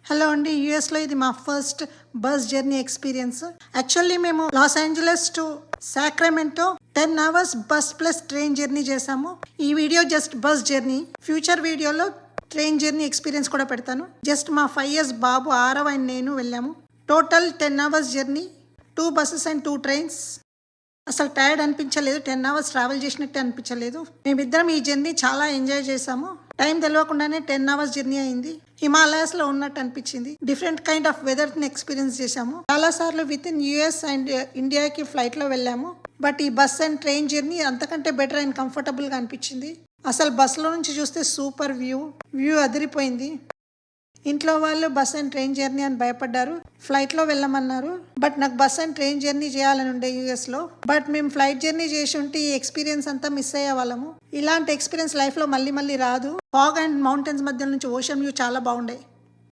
Hello అండి. యూఎస్లో ఇది మా first bus journey experience. Actually మేము Los Angeles to Sacramento 10 hours bus plus train journey చేసాము. ఈ video just bus journey. Future వీడియోలో ట్రైన్ జర్నీ ఎక్స్పీరియన్స్ కూడా పెడతాను. జస్ట్ మా 5 years బాబు ఆరవ్ అండ్ నేను వెళ్ళాము. Total 10 hours journey, 2 buses and 2 trains. అసలు టైర్డ్ అనిపించలేదు. 10 hours ట్రావెల్ చేసినట్టే అనిపించలేదు. మేమిద్దరం ఈ జర్నీ చాలా ఎంజాయ్ చేసాము. టైం తెలియకుండానే 10 hours జర్నీ అయింది. హిమాలయాస్లో ఉన్నట్టు అనిపించింది. డిఫరెంట్ కైండ్ ఆఫ్ వెదర్ని ఎక్స్పీరియన్స్ చేశాము. చాలాసార్లు విత్ ఇన్ యూఎస్ అండ్ ఇండియాకి ఫ్లైట్లో వెళ్ళాము. బట్ ఈ బస్ అండ్ ట్రైన్ జర్నీ అంతకంటే బెటర్ అండ్ కంఫర్టబుల్గా అనిపించింది. అసలు బస్సులో నుంచి చూస్తే సూపర్ వ్యూ అదిరిపోయింది. ఇంట్లో వాళ్ళు బస్ అండ్ ట్రైన్ జర్నీ అని భయపడ్డారు. ఫ్లైట్లో వెళ్ళమన్నారు. బట్ నాకు బస్ అండ్ ట్రైన్ జర్నీ చేయాలని ఉండే యూఎస్లో. బట్ మేము ఫ్లైట్ జర్నీ చేసి ఉంటే ఈ ఎక్స్పీరియన్స్ అంతా మిస్ అయ్యే వాళ్ళము. ఇలాంటి ఎక్స్పీరియన్స్ లైఫ్లో మళ్ళీ రాదు. ఫాగ్ అండ్ మౌంటైన్స్ మధ్య నుంచి ఓషన్ వ్యూ చాలా బాగుండే.